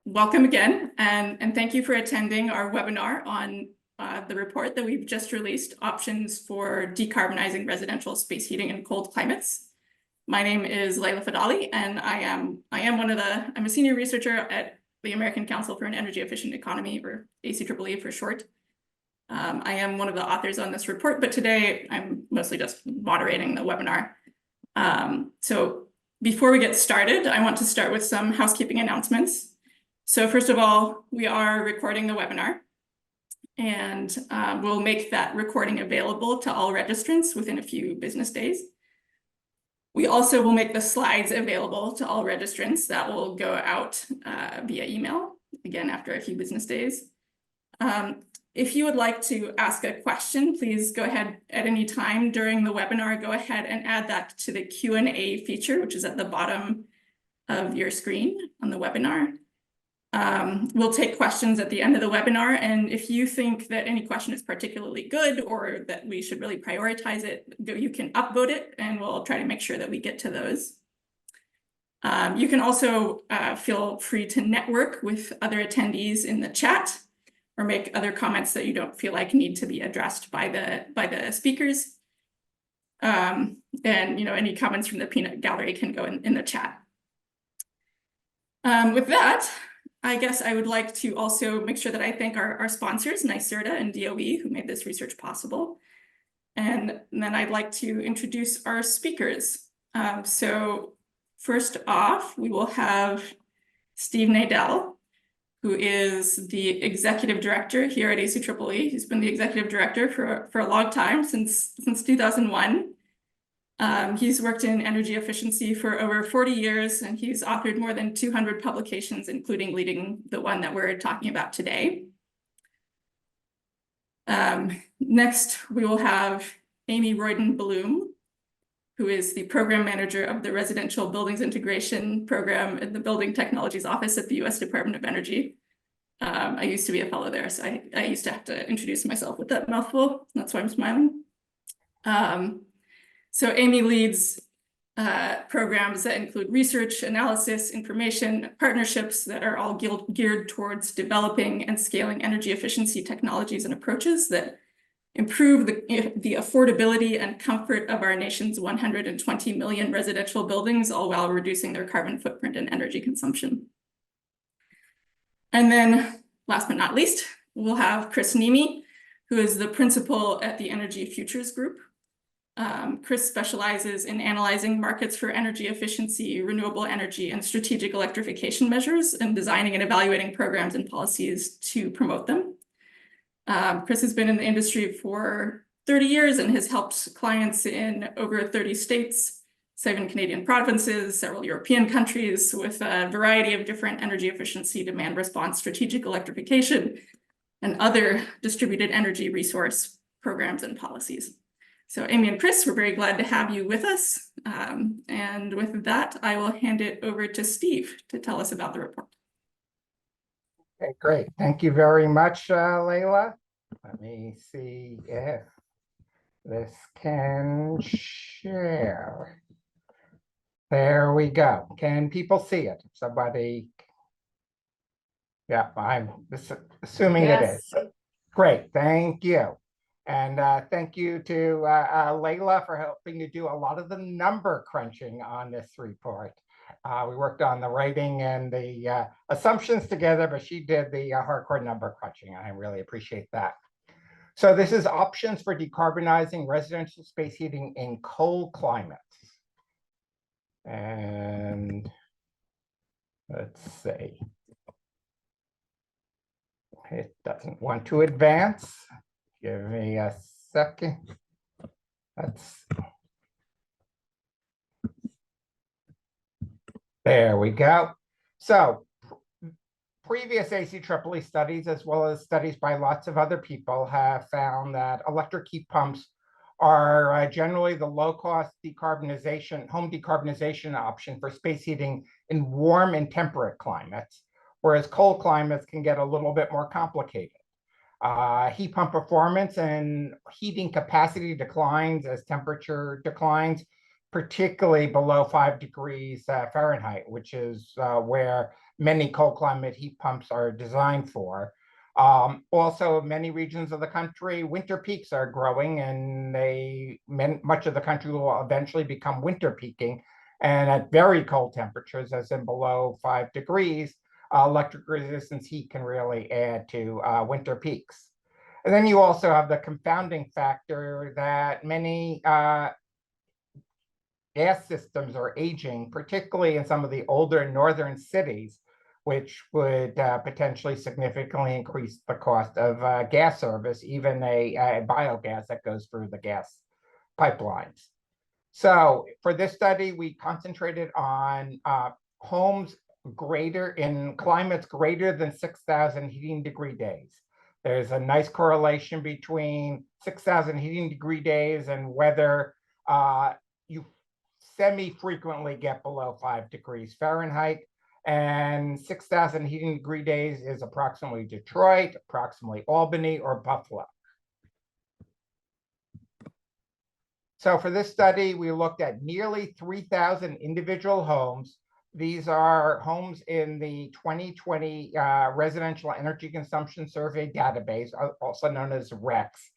welcome again, and thank you for attending our webinar on the report that we've just released, Options for Decarbonizing Residential Space Heating in Cold Climates. My name is Layla Fadali, and I'm a senior researcher at the American Council for an Energy Efficient Economy, or ACEEE for short. I am one of the authors on this report, but today I'm mostly just moderating the webinar. So before we get started, I want to start with some housekeeping announcements. So first of all, we are recording the webinar, and we'll make that recording available to all registrants within a few business days. We also will make the slides available to all registrants. That will go out via email, again, after a few business days. If you would like to ask a question, please go ahead at any time during the webinar. Go ahead and add that to the Q&A feature, which is at the bottom of your screen on the webinar. We'll take questions at the end of the webinar, and if you think that any question is particularly good or that we should really prioritize it, you can upvote it, and we'll try to make sure that we get to those. You can also feel free to network with other attendees in the chat or make other comments that you don't feel like need to be addressed by the speakers. And any comments from the peanut gallery can go in the chat. With that, I guess I would like to also make sure that I thank our sponsors, NYSERDA and DOE, who made this research possible. And then I'd like to introduce our speakers. So first off, we will have Steve Nadel, who is the executive director here at ACEEE. He's been the executive director for a long time, since 2001. He's worked in energy efficiency for over 40 years, and he's authored more than 200 publications, including leading the one that we're talking about today. Next, we will have Amy Royden-Bloom, who is the program manager of the Residential Buildings Integration Program in the Building Technologies Office at the U.S. Department of Energy. I used to be a fellow there, so I used to have to introduce myself with that mouthful. That's why I'm smiling. So Amy leads programs that include research, analysis, information, partnerships that are all geared towards developing and scaling energy efficiency technologies and approaches that improve the affordability and comfort of our nation's 120 million residential buildings, all while reducing their carbon footprint and energy consumption. And then, last but not least, we'll have Chris Nemi, who is the principal at the Energy Futures Group. Chris specializes in analyzing markets for energy efficiency, renewable energy, and strategic electrification measures, and designing and evaluating programs and policies to promote them. Chris has been in the industry for 30 years and has helped clients in over 30 states, 7 Canadian provinces, several European countries, with a variety of different energy efficiency, demand response, strategic electrification, and other distributed energy resource programs and policies. So Amy and Chris, we're very glad to have you with us. And with that, I will hand it over to Steve to tell us about the report. Okay, great. Thank you very much, Layla. Let me see if this can share. There we go. Can people see it? Somebody? Yeah, I'm assuming yes. It is. Great, thank you. And thank you to Layla for helping to do a lot of the number crunching on this report. We worked on the writing and the assumptions together, but she did the hardcore number crunching, and I really appreciate that. So this is Options for Decarbonizing Residential Space Heating in Cold Climates. And let's see. It doesn't want to advance. Give me a second. There we go. So previous ACEEE studies, as well as studies by lots of other people, have found that electric heat pumps are generally the low-cost decarbonization, home decarbonization option for space heating in warm and temperate climates, whereas cold climates can get a little bit more complicated. Heat pump performance and heating capacity declines as temperature declines, particularly below 5 degrees Fahrenheit, which is where many cold climate heat pumps are designed for. Also, many regions of the country, winter peaks are growing, and much of the country will eventually become winter peaking. And at very cold temperatures, as in below 5 degrees, electric resistance heat can really add to winter peaks. And then you also have the confounding factor that many gas systems are aging, particularly in some of the older northern cities, which would potentially significantly increase the cost of gas service, even a biogas that goes through the gas pipelines. So for this study, we concentrated on homes in climates greater than 6,000 heating degree days. There's a nice correlation between 6,000 heating degree days and whether you semi-frequently get below 5 degrees Fahrenheit. And 6,000 heating degree days is approximately Detroit, approximately Albany, or Buffalo. So for this study, we looked at nearly 3,000 individual homes. These are homes in the 2020 Residential Energy Consumption Survey database, also known as RECS.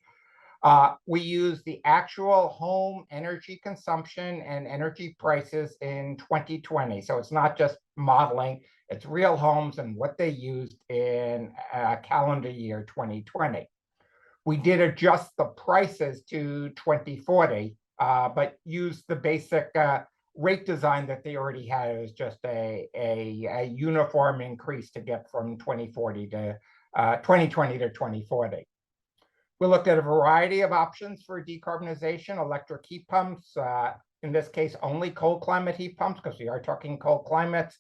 We use the actual home energy consumption and energy prices in 2020. So it's not just modeling, it's real homes and what they used in calendar year 2020. We did adjust the prices to 2040, but used the basic rate design that they already had. It was just a uniform increase to get from 2020 to 2040. We looked at a variety of options for decarbonization, electric heat pumps, in this case, only cold climate heat pumps, because we are talking cold climates.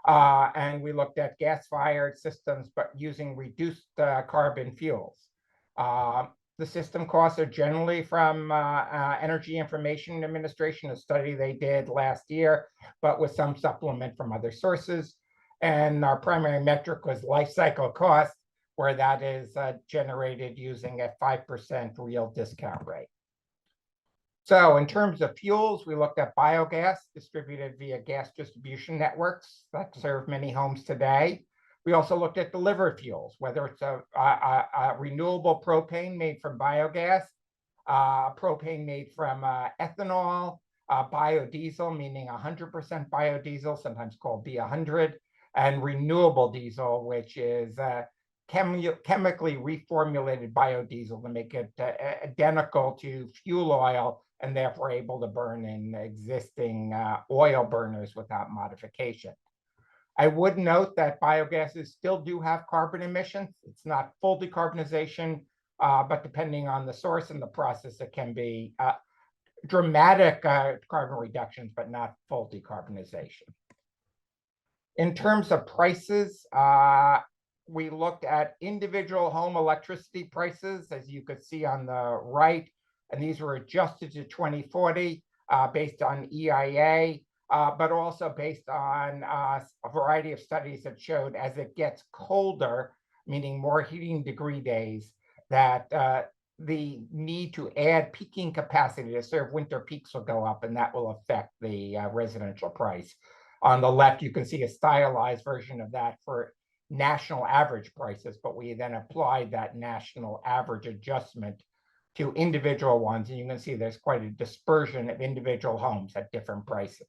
And we looked at gas-fired systems, but using reduced carbon fuels. The system costs are generally from Energy Information Administration, a study they did last year, but with some supplement from other sources. And our primary metric was life cycle cost, where that is generated using a 5% real discount rate. So in terms of fuels, we looked at biogas distributed via gas distribution networks that serve many homes today. We also looked at delivered fuels, whether it's a renewable propane made from biogas, propane made from ethanol, biodiesel, meaning 100% biodiesel, sometimes called B100, and renewable diesel, which is chemically reformulated biodiesel to make it identical to fuel oil and therefore able to burn in existing oil burners without modification. I would note that biogases still do have carbon emissions. It's not full decarbonization, but depending on the source and the process, it can be dramatic carbon reductions, but not full decarbonization. In terms of prices, we looked at individual home electricity prices, as you could see on the right, and these were adjusted to 2040 based on EIA. But also based on a variety of studies that showed as it gets colder, meaning more heating degree days, that the need to add peaking capacity to serve winter peaks will go up, and that will affect the residential price. On the left, you can see a stylized version of that for national average prices, but we then applied that national average adjustment to individual ones, and you can see there's quite a dispersion of individual homes at different prices.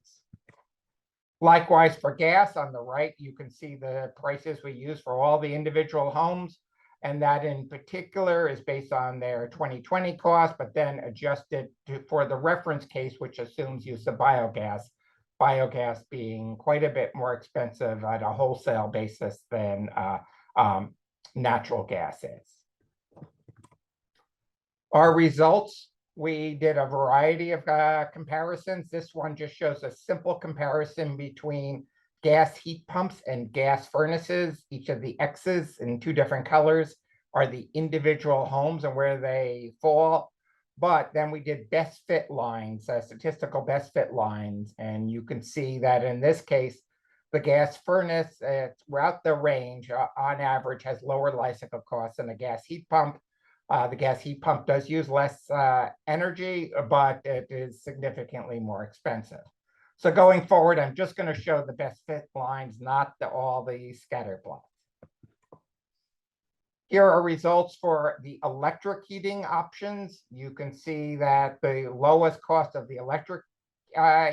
Likewise, for gas on the right, you can see the prices we use for all the individual homes, and that in particular is based on their 2020 cost, but then adjusted for the reference case, which assumes use of biogas being quite a bit more expensive at a wholesale basis than natural gas is. Our results, we did a variety of comparisons. This one just shows a simple comparison between gas heat pumps and gas furnaces. Each of the X's in two different colors are the individual homes and where they fall. But then we did best fit lines, statistical best fit lines. And you can see that in this case, the gas furnace throughout the range on average has lower life cycle costs than a gas heat pump. The gas heat pump does use less energy, but it is significantly more expensive. So going forward, I'm just going to show the best fit lines, not all the scatter plots. Here are results for the electric heating options. You can see that the lowest cost of the electric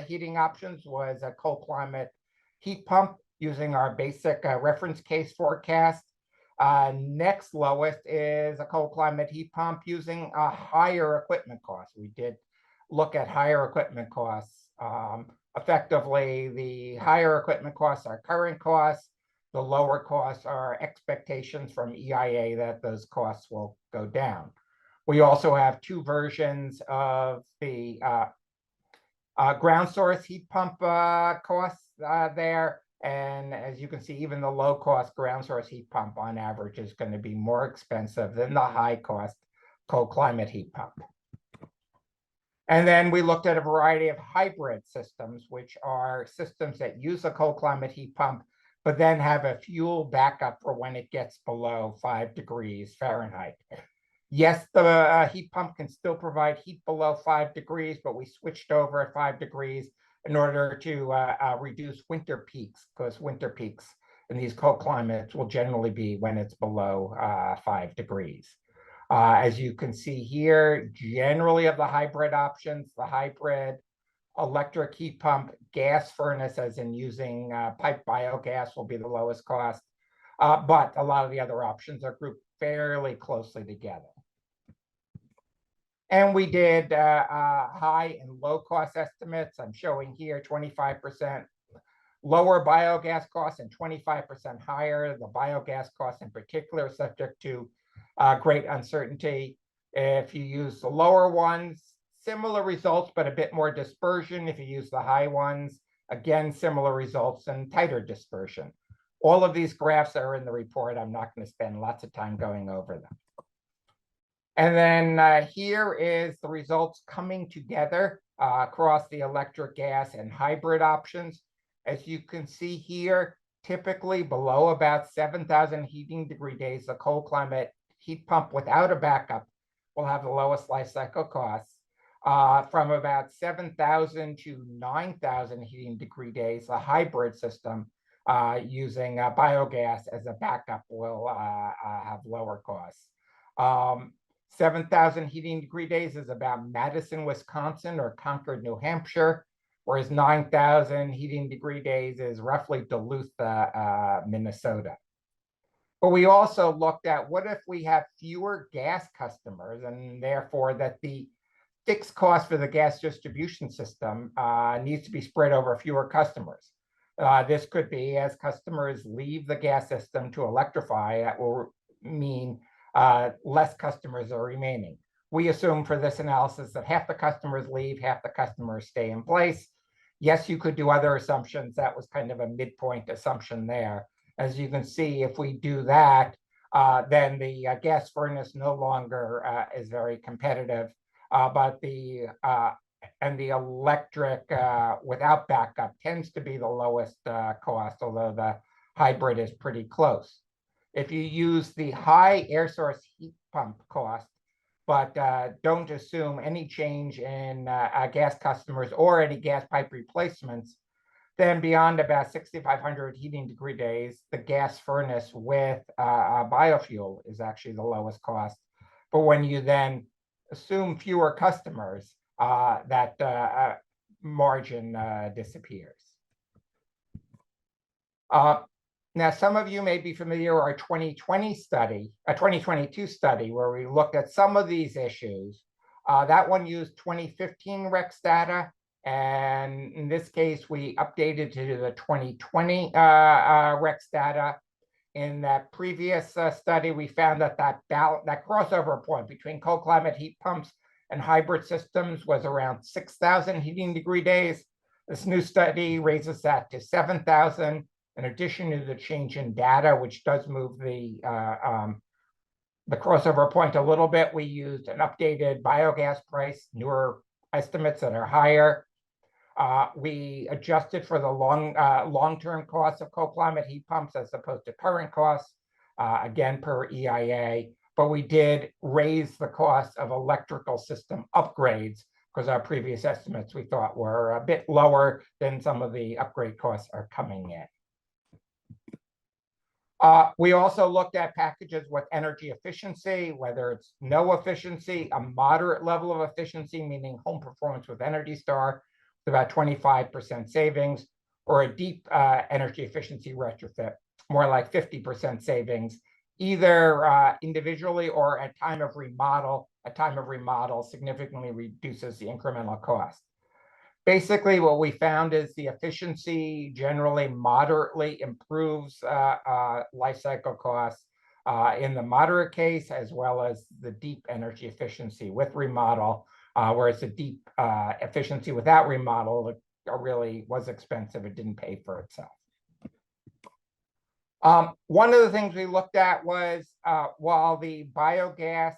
heating options was a cold climate heat pump using our basic reference case forecast. Next lowest is a cold climate heat pump using a higher equipment cost. We did look at higher equipment costs. Effectively, the higher equipment costs are current costs. The lower costs are expectations from EIA that those costs will go down. We also have two versions of the ground source heat pump costs there. And as you can see, even the low cost ground source heat pump on average is going to be more expensive than the high cost cold climate heat pump. And then we looked at a variety of hybrid systems, which are systems that use a cold climate heat pump, but then have a fuel backup for when it gets below 5 degrees Fahrenheit. Yes, the heat pump can still provide heat below 5 degrees, but we switched over at 5 degrees in order to reduce winter peaks, because winter peaks in these cold climates will generally be when it's below 5 degrees. As you can see here, generally of the hybrid options, the hybrid electric heat pump gas furnace, as in using piped biogas, will be the lowest cost. But a lot of the other options are grouped fairly closely together. And we did high and low cost estimates. I'm showing here 25% lower biogas costs and 25% higher. The biogas costs in particular subject to great uncertainty. If you use the lower ones, similar results, but a bit more dispersion. If you use the high ones, again, similar results and tighter dispersion. All of these graphs are in the report. I'm not going to spend lots of time going over them. And then here is the results coming together across the electric, gas, and hybrid options. As you can see here, typically below about 7,000 heating degree days, the cold climate heat pump without a backup will have the lowest life cycle costs. From about 7,000 to 9,000 heating degree days, the hybrid system using biogas as a backup will have lower costs. 7,000 heating degree days is about Madison, Wisconsin, or Concord, New Hampshire, whereas 9,000 heating degree days is roughly Duluth, Minnesota. But we also looked at what if we have fewer gas customers, and therefore that the fixed cost for the gas distribution system needs to be spread over fewer customers. This could be as customers leave the gas system to electrify, that will mean less customers are remaining. We assume for this analysis that half the customers leave, half the customers stay in place. Yes, you could do other assumptions. That was kind of a midpoint assumption there. As you can see, if we do that, then the gas furnace no longer is very competitive, but the electric without backup tends to be the lowest cost, although the hybrid is pretty close. If you use the high air source heat pump cost, but don't assume any change in gas customers or any gas pipe replacements, then beyond about 6,500 heating degree days, the gas furnace with biofuel is actually the lowest cost. But when you then assume fewer customers, that margin disappears. Now, some of you may be familiar with our 2022 study, where we looked at some of these issues. That one used 2015 REX data. And in this case, we updated to the 2020 REX data. In that previous study, we found that that crossover point between cold climate heat pumps and hybrid systems was around 6,000 heating degree days. This new study raises that to 7,000. In addition to the change in data, which does move the crossover point a little bit, we used an updated biogas price, newer estimates that are higher. We adjusted for the long-term costs of cold climate heat pumps as opposed to current costs, again, per EIA. but we did raise the cost of electrical system upgrades because our previous estimates we thought were a bit lower than some of the upgrade costs are coming in. We also looked at packages with energy efficiency, whether it's no efficiency, a moderate level of efficiency, meaning home performance with Energy Star, with about 25% savings, or a deep energy efficiency retrofit, more like 50% savings, either individually or at time of remodel. A time of remodel significantly reduces the incremental cost. Basically, what we found is the efficiency generally moderately improves life cycle costs in the moderate case, as well as the deep energy efficiency with remodel, whereas the deep efficiency without remodel really was expensive. It didn't pay for itself. One of the things we looked at was while the biogas,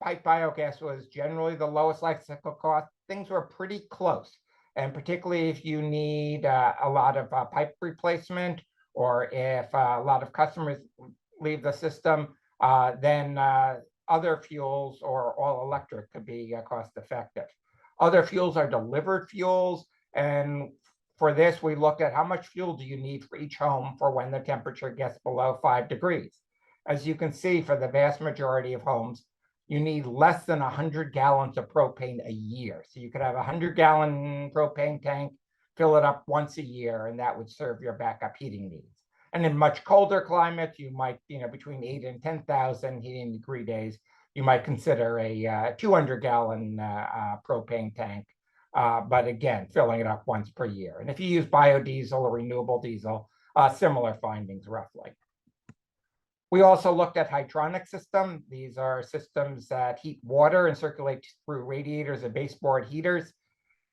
pipe biogas was generally the lowest life cycle cost, things were pretty close. And particularly if you need a lot of pipe replacement, or if a lot of customers leave the system, then other fuels or all electric could be cost effective. Other fuels are delivered fuels. And for this, we looked at how much fuel do you need for each home for when the temperature gets below 5 degrees. As you can see, for the vast majority of homes, you need less than 100 gallons of propane a year. So you could have a 100-gallon propane tank, fill it up once a year, and that would serve your backup heating needs. And in much colder climates, you might, between 8 and 10,000 heating degree days, you might consider a 200-gallon propane tank. But again, filling it up once per year. And if you use biodiesel or renewable diesel, similar findings roughly. We also looked at hydronic systems. These are systems that heat water and circulate through radiators and baseboard heaters.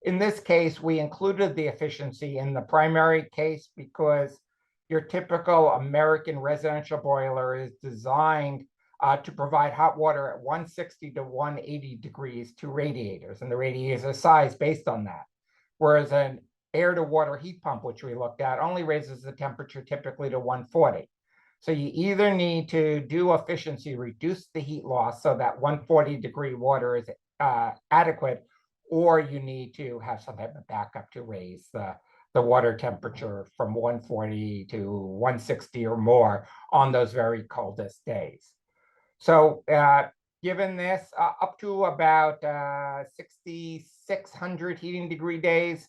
In this case, we included the efficiency in the primary case because your typical American residential boiler is designed to provide hot water at 160 to 180 degrees to radiators, and the radiators are sized based on that. Whereas an air-to-water heat pump, which we looked at, only raises the temperature typically to 140. So you either need to do efficiency, reduce the heat loss so that 140-degree water is adequate, or you need to have some type of backup to raise the water temperature from 140 to 160 or more on those very coldest days. So given this, up to about 6,600 heating degree days,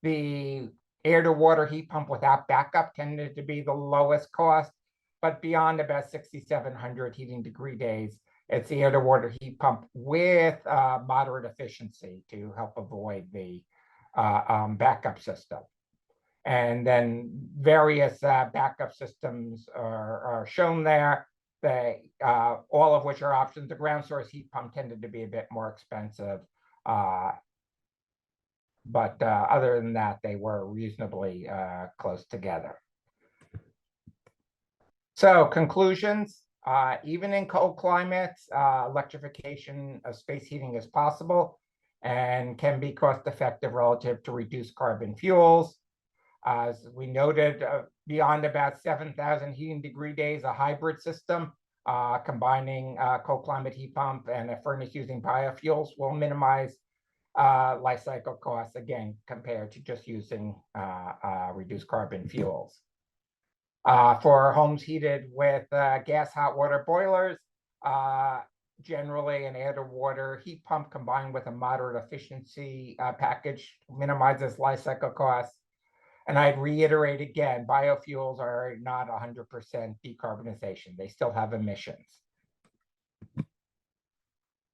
the air-to-water heat pump without backup tended to be the lowest cost. But beyond about 6,700 heating degree days, it's the air-to-water heat pump with moderate efficiency to help avoid the backup system. And then various backup systems are shown there. All of which are options. The ground source heat pump tended to be a bit more expensive. But other than that, they were reasonably close together. So conclusions, even in cold climates, electrification of space heating is possible and can be cost effective relative to reduced carbon fuels. As we noted, beyond about 7,000 heating degree days, a hybrid system combining cold climate heat pump and a furnace using biofuels will minimize life cycle costs, again, compared to just using reduced carbon fuels. For homes heated with gas hot water boilers, generally an air-to-water heat pump combined with a moderate efficiency package minimizes life cycle costs. And I'd reiterate again, biofuels are not 100% decarbonization. They still have emissions.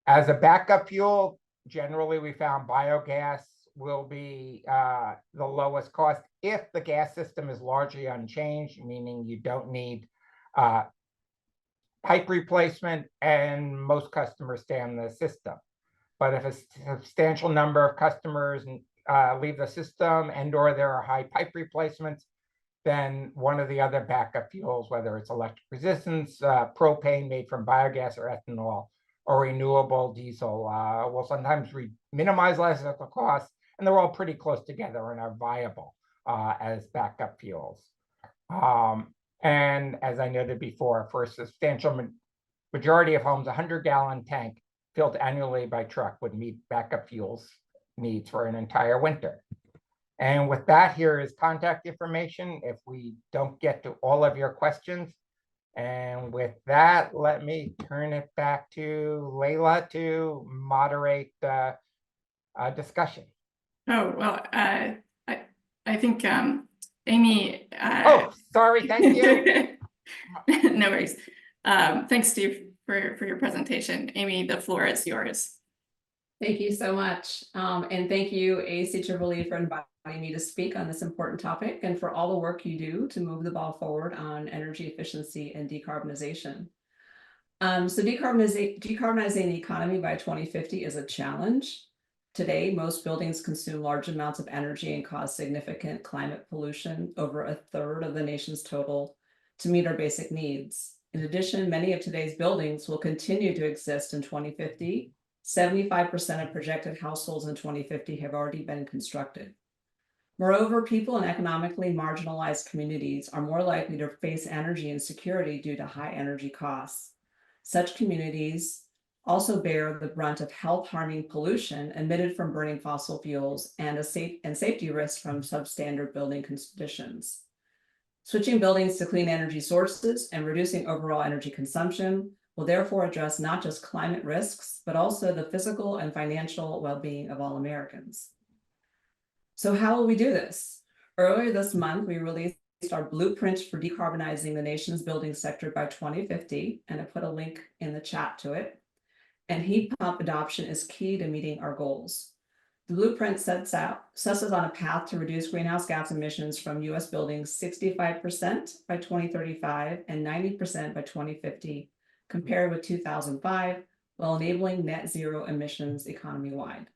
As a backup fuel, generally we found biogas will be the lowest cost if the gas system is largely unchanged, meaning you don't need pipe replacement and most customers stay on the system. But if a substantial number of customers leave the system and or there are high pipe replacements, then one of the other backup fuels, whether it's electric resistance, propane made from biogas or ethanol, or renewable diesel, will sometimes minimize life cycle costs, and they're all pretty close together and are viable as backup fuels. And as I noted before, for a substantial majority of homes, a 100-gallon tank filled annually by truck would meet backup fuels needs for an entire winter. And with that, here is contact information if we don't get to all of your questions. And with that, let me turn it back to Layla to moderate the discussion. Oh, well, I think Amy. Oh, sorry, thank you. No worries. Thanks, Steve, for your presentation. Amy, the floor is yours. Thank you so much. And thank you, ACEEE, for inviting me to speak on this important topic and for all the work you do to move the ball forward on energy efficiency and decarbonization. So decarbonizing the economy by 2050 is a challenge. Today, most buildings consume large amounts of energy and cause significant climate pollution, over a third of the nation's total, to meet our basic needs. In addition, many of today's buildings will continue to exist in 2050. 75% of projected households in 2050 have already been constructed. Moreover, people in economically marginalized communities are more likely to face energy insecurity due to high energy costs. Such communities also bear the brunt of health-harming pollution emitted from burning fossil fuels and safety risks from substandard building conditions. Switching buildings to clean energy sources and reducing overall energy consumption will therefore address not just climate risks, but also the physical and financial well-being of all Americans. So how will we do this? Earlier this month, we released our blueprint for decarbonizing the nation's building sector by 2050, and I put a link in the chat to it. And heat pump adoption is key to meeting our goals. The blueprint sets us on a path to reduce greenhouse gas emissions from US buildings 65% by 2035 and 90% by 2050, compared with 2005, while enabling net zero emissions economy-wide.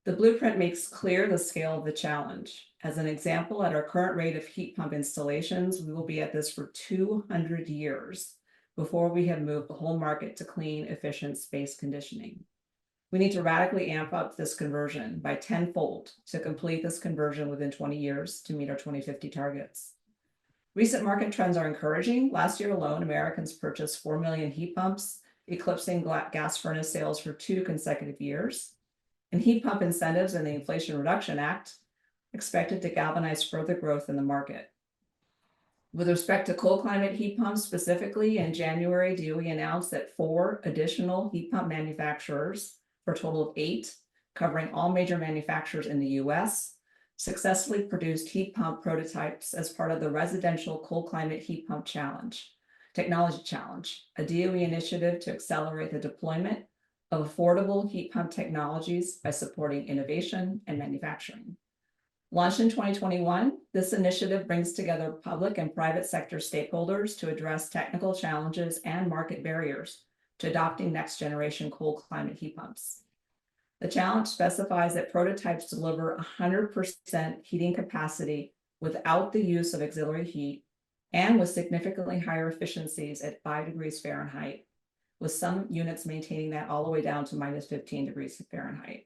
The blueprint makes clear the scale of the challenge. As an example, at our current rate of heat pump installations, we will be at this for 200 years before we have moved the whole market to clean, efficient space conditioning. We need to radically amp up this conversion by tenfold to complete this conversion within 20 years to meet our 2050 targets. Recent market trends are encouraging. Last year alone, Americans purchased 4 million heat pumps, eclipsing gas furnace sales for 2 consecutive years. And heat pump incentives and the Inflation Reduction Act expected to galvanize further growth in the market. With respect to cold climate heat pumps specifically, in January, DOE announced that 4 additional heat pump manufacturers, for a total of 8, covering all major manufacturers in the US, successfully produced heat pump prototypes as part of the Residential Cold Climate Heat Pump Technology Challenge, a DOE initiative to accelerate the deployment of affordable heat pump technologies by supporting innovation and manufacturing. Launched in 2021, this initiative brings together public and private sector stakeholders to address technical challenges and market barriers to adopting next-generation cold climate heat pumps. The challenge specifies that prototypes deliver 100% heating capacity without the use of auxiliary heat and with significantly higher efficiencies at 5 degrees Fahrenheit, with some units maintaining that all the way down to minus 15 degrees Fahrenheit.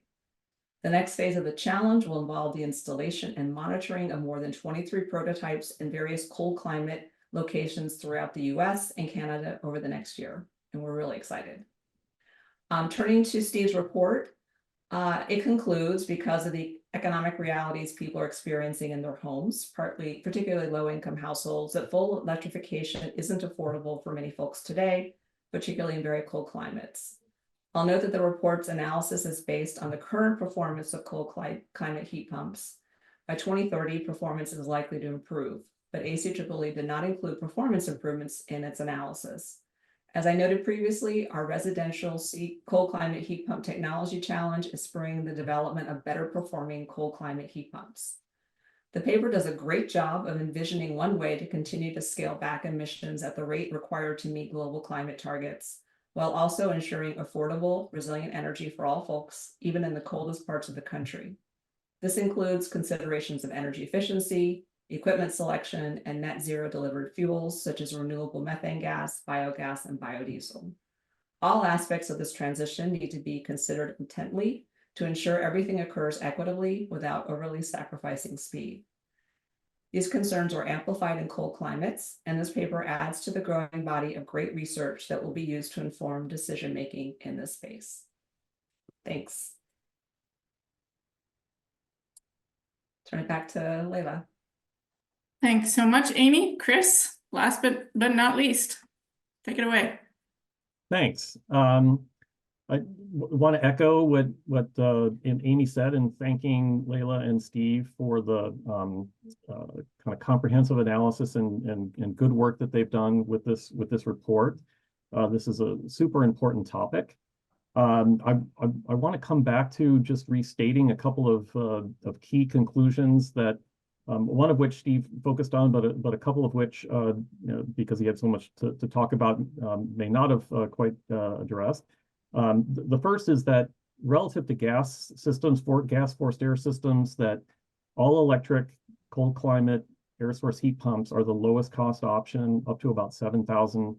The next phase of the challenge will involve the installation and monitoring of more than 23 prototypes in various cold climate locations throughout the US and Canada over the next year, and we're really excited. Turning to Steve's report, it concludes, because of the economic realities people are experiencing in their homes, particularly low-income households, that full electrification isn't affordable for many folks today, particularly in very cold climates. I'll note that the report's analysis is based on the current performance of cold climate heat pumps. By 2030, performance is likely to improve, but ACEEE did not include performance improvements in its analysis. As I noted previously, our residential cold climate heat pump technology challenge is spurring the development of better performing cold climate heat pumps. The paper does a great job of envisioning one way to continue to scale back emissions at the rate required to meet global climate targets, while also ensuring affordable, resilient energy for all folks, even in the coldest parts of the country. This includes considerations of energy efficiency, equipment selection, and net zero delivered fuels, such as renewable methane gas, biogas, and biodiesel. All aspects of this transition need to be considered intently to ensure everything occurs equitably without overly sacrificing speed. These concerns were amplified in cold climates, and this paper adds to the growing body of great research that will be used to inform decision-making in this space. Thanks. Turn it back to Layla. Thanks so much, Amy. Chris, last but not least, take it away. Thanks. I want to echo what Amy said, and thanking Layla and Steve for the kind of comprehensive analysis and good work that they've done with this report. This is a super important topic. I want to come back to just restating a couple of key conclusions that one of which Steve focused on, but a couple of which, because he had so much to talk about, may not have quite addressed. The first is that relative to gas systems, gas forced air systems, that all electric cold climate air source heat pumps are the lowest cost option, up to about 7,000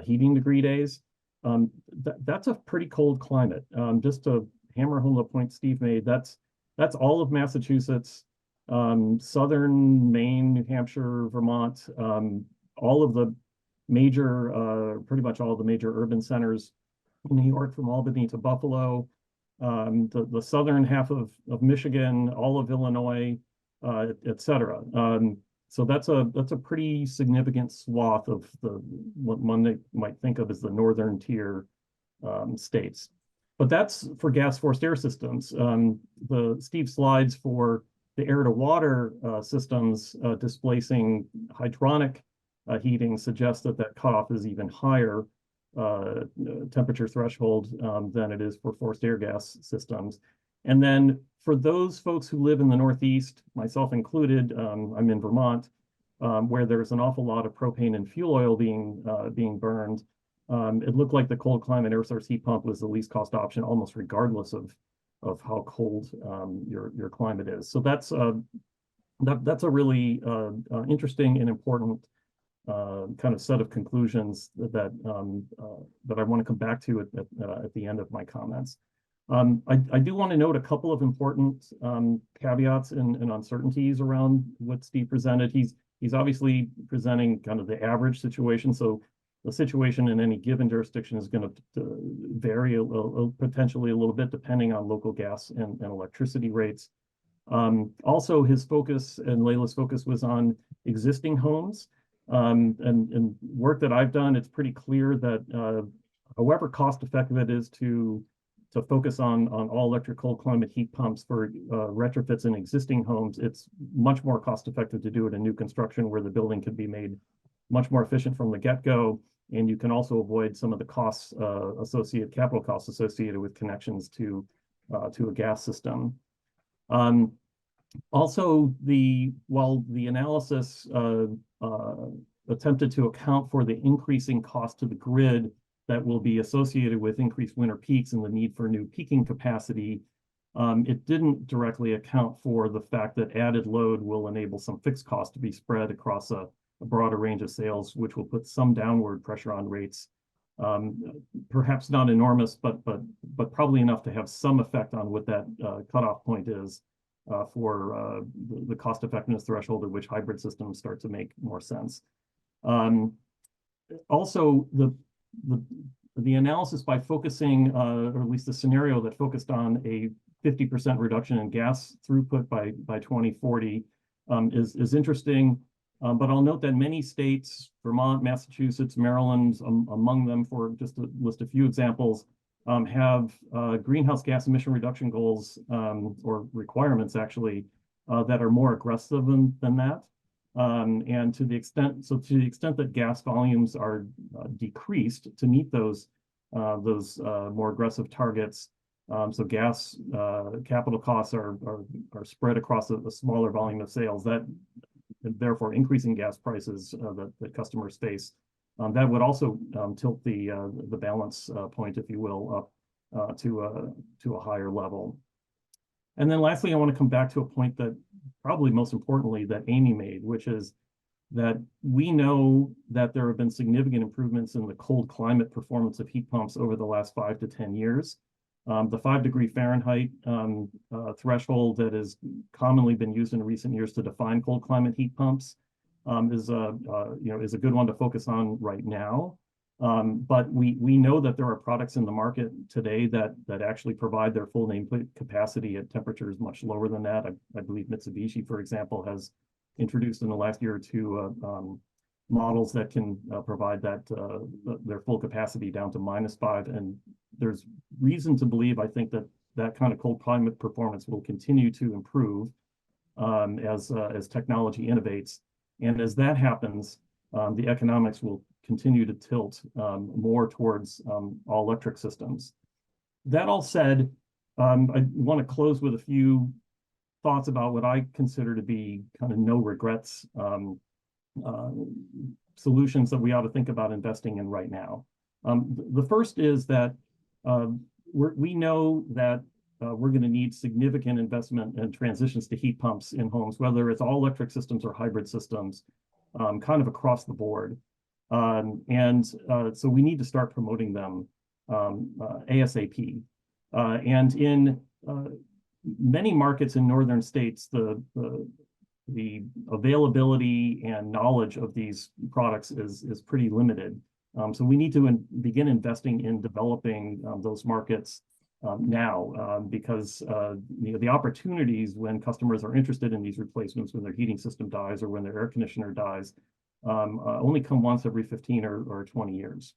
heating degree days. That's a pretty cold climate. Just to hammer home the point Steve made, that's all of Massachusetts, southern Maine, New Hampshire, Vermont, all of the major, pretty much all of the major urban centers in New York, from Albany to Buffalo, the southern half of Michigan, all of Illinois, et cetera. So that's a pretty significant swath of what one might think of as the northern tier states. But that's for gas forced air systems. Steve's slides for the air to water systems displacing hydronic heating suggest that cutoff is even higher temperature threshold than it is for forced air gas systems. And then for those folks who live in the Northeast, myself included, I'm in Vermont, where there's an awful lot of propane and fuel oil being burned. It looked like the cold climate air source heat pump was the least cost option, almost regardless of how cold your climate is. So that's a really interesting and important kind of set of conclusions that I want to come back to at the end of my comments. I do want to note a couple of important caveats and uncertainties around what Steve presented. He's obviously presenting kind of the average situation, so the situation in any given jurisdiction is going to vary potentially a little bit depending on local gas and electricity rates. Also, his focus and Layla's focus was on existing homes. And work that I've done, it's pretty clear that however cost effective it is to focus on all electric cold climate heat pumps for retrofits in existing homes, it's much more cost effective to do it in new construction where the building can be made much more efficient from the get-go, and you can also avoid some of the costs capital costs associated with connections to a gas system. Also, while the analysis attempted to account for the increasing cost to the grid that will be associated with increased winter peaks and the need for new peaking capacity, it didn't directly account for the fact that added load will enable some fixed cost to be spread across a broader range of sales, which will put some downward pressure on rates. Perhaps not enormous, but probably enough to have some effect on what that cutoff point is for the cost effectiveness threshold at which hybrid systems start to make more sense. Also, the analysis by focusing, or at least the scenario that focused on a 50% reduction in gas throughput by 2040 is interesting. But I'll note that many states, Vermont, Massachusetts, Maryland, among them, for just to list a few examples, have greenhouse gas emission reduction goals or requirements actually that are more aggressive than that. And to the extent that gas volumes are decreased to meet those more aggressive targets, so gas capital costs are spread across a smaller volume of sales, that therefore increasing gas prices that customers face. That would also tilt the balance point, if you will, up to a higher level. And then lastly, I want to come back to a point that probably most importantly that Amy made, which is that we know that there have been significant improvements in the cold climate performance of heat pumps over the last 5 to 10 years. The 5 degree Fahrenheit threshold that has commonly been used in recent years to define cold climate heat pumps is a good one to focus on right now. But we know that there are products in the market today that actually provide their full nameplate capacity at temperatures much lower than that. I believe Mitsubishi, for example, has introduced in the last year or two models that can provide that their full capacity down to -5. And there's reason to believe, I think, that that kind of cold climate performance will continue to improve as technology innovates. And as that happens, the economics will continue to tilt more towards all electric systems. That all said, I want to close with a few thoughts about what I consider to be kind of no regrets solutions that we ought to think about investing in right now. The first is that we know that we're going to need significant investment and transitions to heat pumps in homes, whether it's all electric systems or hybrid systems, kind of across the board. So we need to start promoting them ASAP. And in many markets in northern states, the availability and knowledge of these products is pretty limited. So we need to begin investing in developing those markets now, because the opportunities when customers are interested in these replacements, when their heating system dies or when their air conditioner dies, only come once every 15 or 20 years.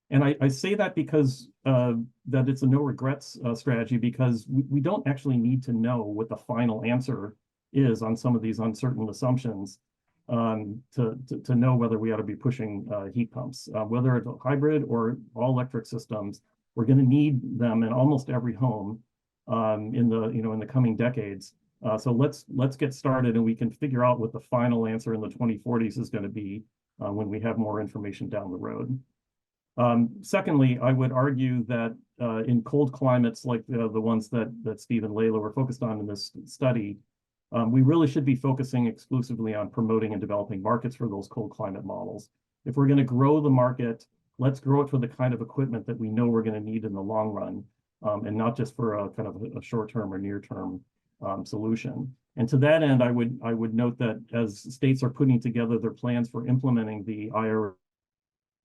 And I say that because that it's a no regrets strategy, because we don't actually need to know what the final answer is on some of these uncertain assumptions to know whether we ought to be pushing heat pumps. Whether it's a hybrid or all electric systems, we're going to need them in almost every home in the coming decades. So let's get started, and we can figure out what the final answer in the 2040s is going to be when we have more information down the road. Secondly, I would argue that in cold climates like the ones that Steve and Layla were focused on in this study, we really should be focusing exclusively on promoting and developing markets for those cold climate models. If we're going to grow the market, let's grow it for the kind of equipment that we know we're going to need in the long run, and not just for a kind of a short-term or near-term solution. And to that end, I would note that as states are putting together their plans for implementing the IRA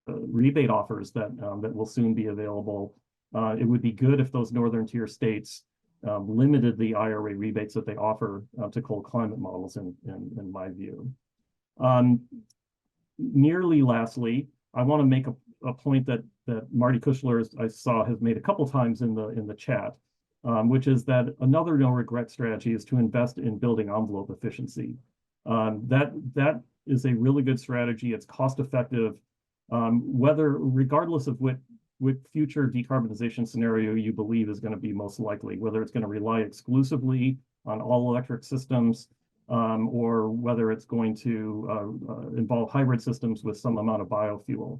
rebate offers that will soon be available, it would be good if those northern tier states limited the IRA rebates that they offer to cold climate models, in my view. Nearly lastly, I want to make a point that Marty Kushler, I saw, has made a couple times in the chat, which is that another no regret strategy is to invest in building envelope efficiency. That is a really good strategy. It's cost effective. Regardless of what future decarbonization scenario you believe is going to be most likely, whether it's going to rely exclusively on all electric systems, or whether it's going to involve hybrid systems with some amount of biofuel.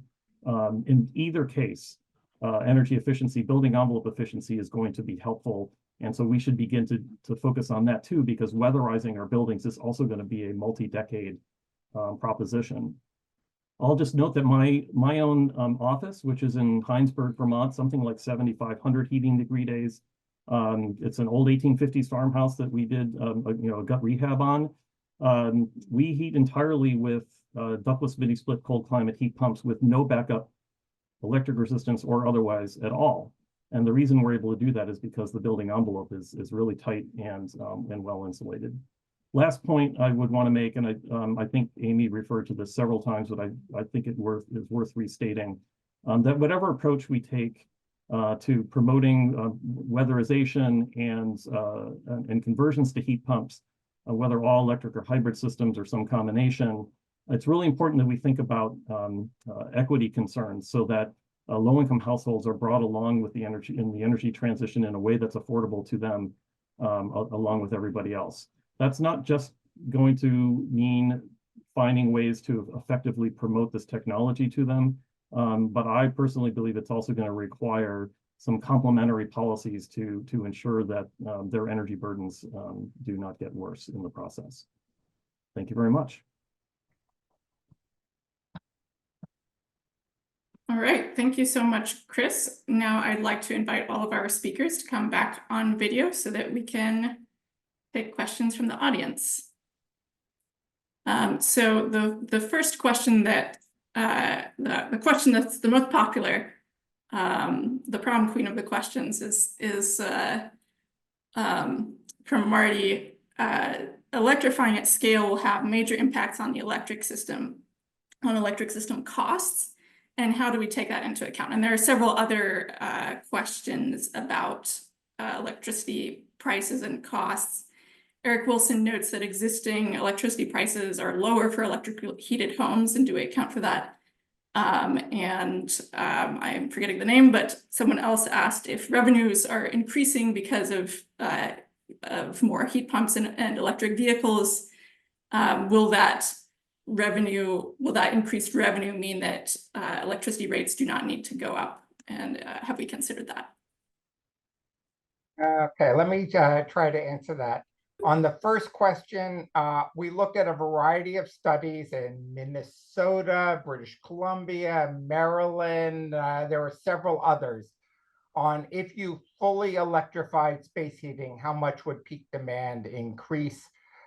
In either case, energy efficiency, building envelope efficiency is going to be helpful. And so we should begin to focus on that too, because weatherizing our buildings is also going to be a multi-decade proposition. I'll just note that my own office, which is in Heinsberg, Vermont, something like 7,500 heating degree days. It's an old 1850s farmhouse that we did a gut rehab on. We heat entirely with ductless mini split cold climate heat pumps with no backup electric resistance or otherwise at all. And the reason we're able to do that is because the building envelope is really tight and well insulated. Last point I would want to make, and I think Amy referred to this several times, but I think is worth restating, that whatever approach we take to promoting weatherization and conversions to heat pumps, whether all electric or hybrid systems or some combination, it's really important that we think about equity concerns so that low-income households are brought along with the energy transition in a way that's affordable to them, along with everybody else. That's not just going to mean finding ways to effectively promote this technology to them, but I personally believe it's also going to require some complementary policies to ensure that their energy burdens do not get worse in the process. Thank you very much. All All right, thank you so much, Chris. Now I'd like to invite all of our speakers to come back on video so that we can take questions from the audience. So the first question that the question that's the most popular, the prom queen of the questions is from Marty. Electrifying at scale will have major impacts on the electric system costs, and how do we take that into account? And there are several other questions about electricity prices and costs. Eric Wilson notes that existing electricity prices are lower for electric heated homes, and do we account for that? I'm forgetting the name, but someone else asked if revenues are increasing because of more heat pumps and electric vehicles. Will that increased revenue mean that electricity rates do not need to go up? And have we considered that? Okay, let me try to answer that. On the first question, we looked at a variety of studies in Minnesota, British Columbia, Maryland. There were several others on if you fully electrified space heating, how much would peak demand increase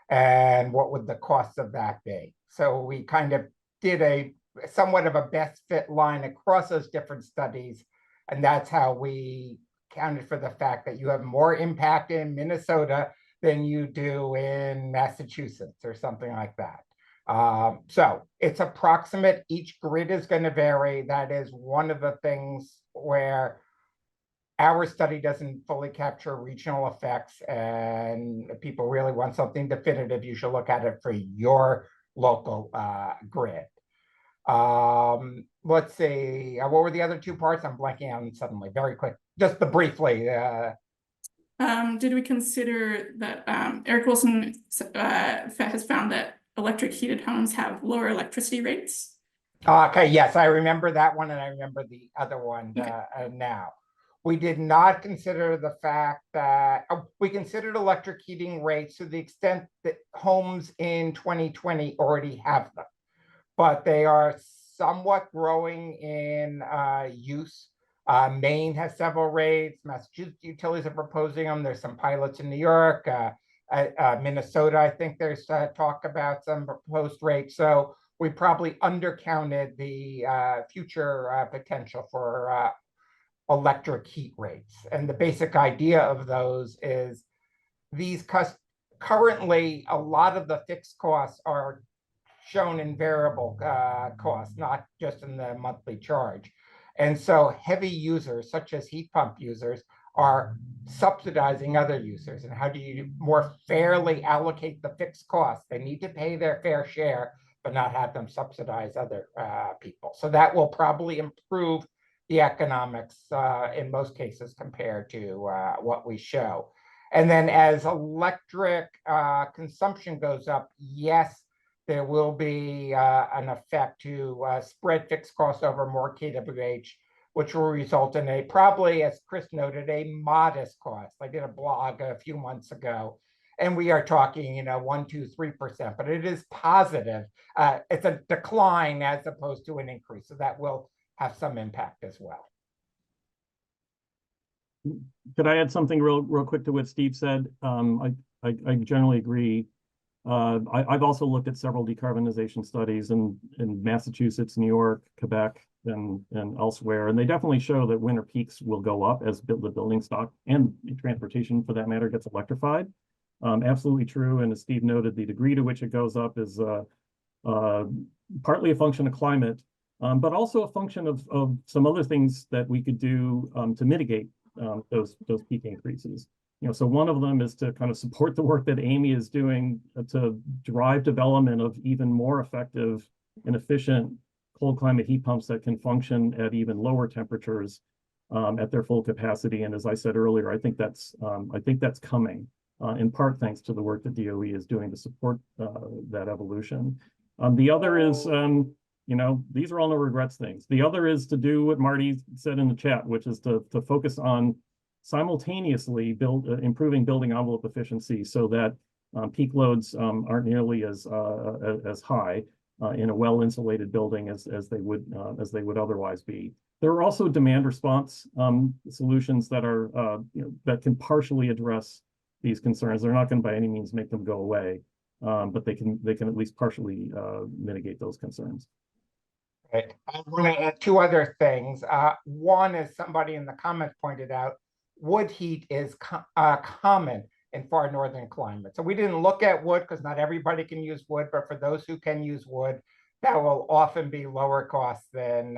and what would the cost of that be? So we kind of did a somewhat of a best fit line across those different studies. And that's how we counted for the fact that you have more impact in Minnesota than you do in Massachusetts or something like that. So it's approximate. Each grid is going to vary. That is one of the things where our study doesn't fully capture regional effects, and if people really want something definitive, you should look at it for your local grid. Let's see, what were the other two parts? I'm blanking on suddenly, very quick, just briefly. Did we consider that Eric Wilson has found that electric heated homes have lower electricity rates? Okay, yes, I remember that one, and I remember the other one now. We did not consider the fact that we considered electric heating rates to the extent that homes in 2020 already have them, but they are somewhat growing in use. Maine has several rates. Massachusetts utilities are proposing them. There's some pilots in New York. Minnesota, I think there's talk about some proposed rates. So we probably undercounted the future potential for electric heat rates. And the basic idea of those is these currently, a lot of the fixed costs are shown in variable costs, not just in the monthly charge. And so heavy users, such as heat pump users, are subsidizing other users. And how do you more fairly allocate the fixed costs? They need to pay their fair share, but not have them subsidize other people. So that will probably improve the economics in most cases compared to what we show. And then as electric consumption goes up, yes, there will be an effect to spread fixed costs over more kWh, which will result in a probably, as Chris noted, a modest cost. I did a blog a few months ago, and we are talking, 1, 2, 3%, but it is positive. It's a decline as opposed to an increase, so that will have some impact as well. Could I add something real quick to what Steve said? I generally agree. I've also looked at several decarbonization studies in Massachusetts, New York, Quebec, and elsewhere, and they definitely show that winter peaks will go up as the building stock and transportation, for that matter, gets electrified. Absolutely true. And as Steve noted, the degree to which it goes up is partly a function of climate, but also a function of some other things that we could do to mitigate those peak increases. So one of them is to kind of support the work that ACEEE is doing to drive development of even more effective and efficient cold climate heat pumps that can function at even lower temperatures at their full capacity. And as I said earlier, I think that's coming in part thanks to the work that DOE is doing to support that evolution. The other is, these are all no regrets things. The other is to do what Marty said in the chat, which is to focus on simultaneously improving building envelope efficiency so that peak loads aren't nearly as high. in a well-insulated building as they would otherwise be. There are also demand response solutions that are that can partially address these concerns. They're not going to by any means make them go away, but they can at least partially mitigate those concerns. Right. I want to add two other things. One is somebody in the comments pointed out, wood heat is common in far northern climates. So we didn't look at wood because not everybody can use wood, but for those who can use wood, that will often be lower cost than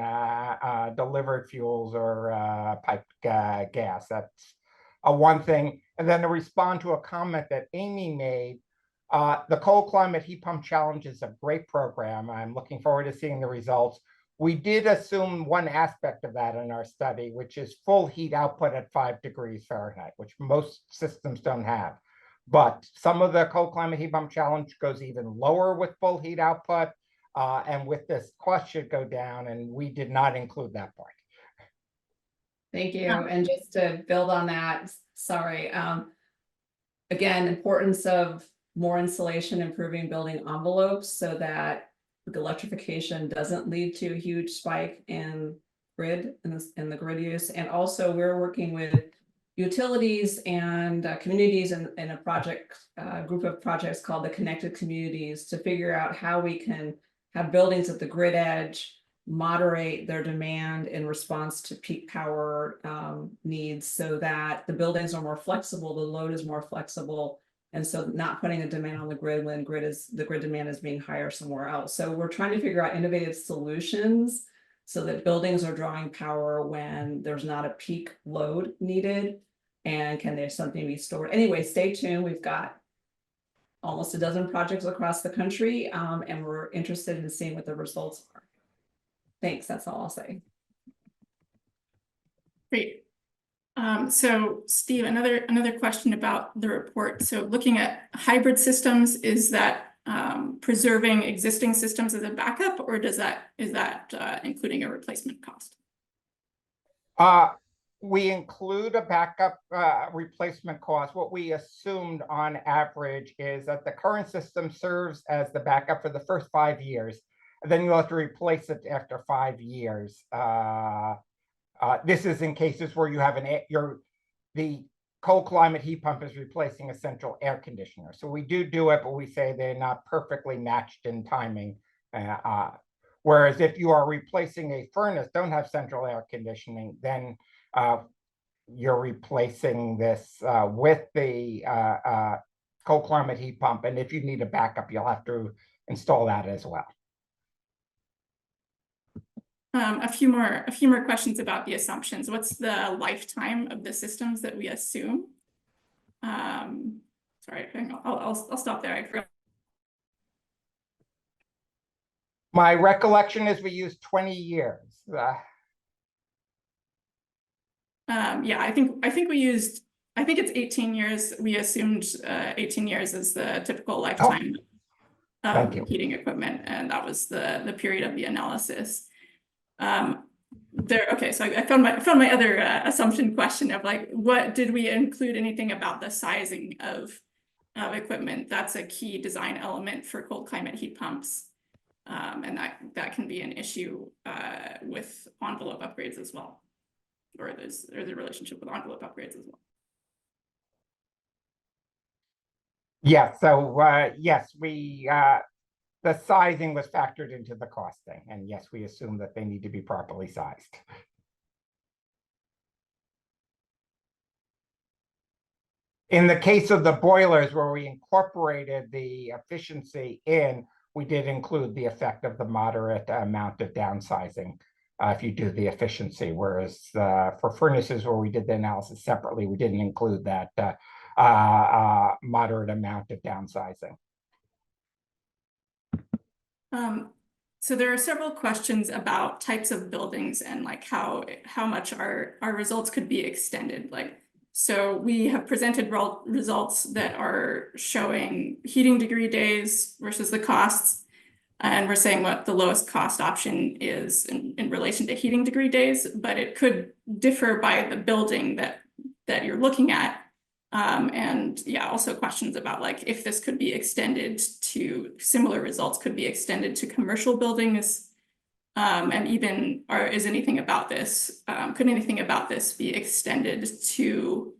delivered fuels or piped gas. That's one thing. And then to respond to a comment that Amy made, the Cold Climate Heat Pump Challenge is a great program. I'm looking forward to seeing the results. We did assume one aspect of that in our study, which is full heat output at 5 degrees Fahrenheit, which most systems don't have. But some of the Cold Climate Heat Pump Challenge goes even lower with full heat output. And with this, cost should go down, and we did not include that part. Thank you. And just to build on that, sorry, again, importance of more insulation, improving building envelopes so that the electrification doesn't lead to a huge spike in grid in the grid use. And also we're working with utilities and communities in a project group of projects called the Connected Communities to figure out how we can have buildings at the grid edge moderate their demand in response to peak power needs so that the buildings are more flexible, the load is more flexible, and so not putting a demand on the grid when the grid demand is being higher somewhere else. So we're trying to figure out innovative solutions so that buildings are drawing power when there's not a peak load needed, and can there something be stored? Anyway, stay tuned. We've got almost a dozen projects across the country, and we're interested in seeing what the results are. Thanks, that's all I'll say. Great. So Steve, another question about the report. So looking at hybrid systems, is that preserving existing systems as a backup, or is that including a replacement cost? We include a backup replacement cost. What we assumed on average is that the current system serves as the backup for the first 5 years, and then you'll have to replace it after 5 years. This is in cases where you have the cold climate heat pump is replacing a central air conditioner. So we do it, but we say they're not perfectly matched in timing. Whereas if you are replacing a furnace, don't have central air conditioning, then you're replacing this with the cold climate heat pump. And if you need a backup, you'll have to install that as well. A few more questions about the assumptions. What's the lifetime of the systems that we assume? Sorry, I'll stop there. My recollection is we used 20 years. Yeah, I think we used. I think it's 18 years. We assumed 18 years is the typical lifetime of heating equipment, and that was the period of the analysis. Okay, so I found my other assumption question of like, what did we include anything about the sizing of equipment? That's a key design element for cold climate heat pumps, and that can be an issue with envelope upgrades as well, or there's a relationship with envelope upgrades as well. Yeah, so yes, the sizing was factored into the costing, and yes, we assume that they need to be properly sized. In the case of the boilers where we incorporated the efficiency in, we did include the effect of the moderate amount of downsizing if you do the efficiency, whereas for furnaces where we did the analysis separately, we didn't include that moderate amount of downsizing. So there are several questions about types of buildings and like how much our results could be extended. Like, so we have presented results that are showing heating degree days versus the costs, and we're saying what the lowest cost option is in relation to heating degree days, but it could differ by the building that you're looking at. And yeah, also questions about like if this could be extended to similar results could be extended to commercial buildings. And even, or is anything about this, could anything about this be extended to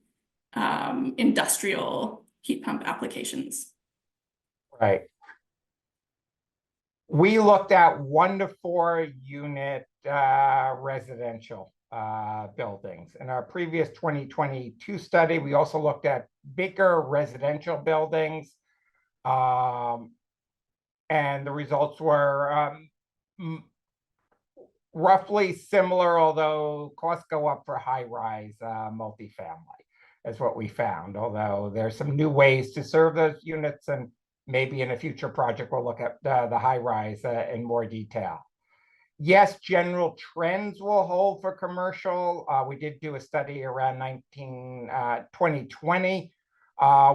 industrial heat pump applications? Right. We looked at 1 to 4 unit residential buildings. In our previous 2022 study, we also looked at bigger residential buildings. And the results were roughly similar, although costs go up for high-rise multifamily, is what we found. Although there's some new ways to serve those units, and maybe in a future project we'll look at the high-rise in more detail. Yes, general trends will hold for commercial. We did do a study around 2020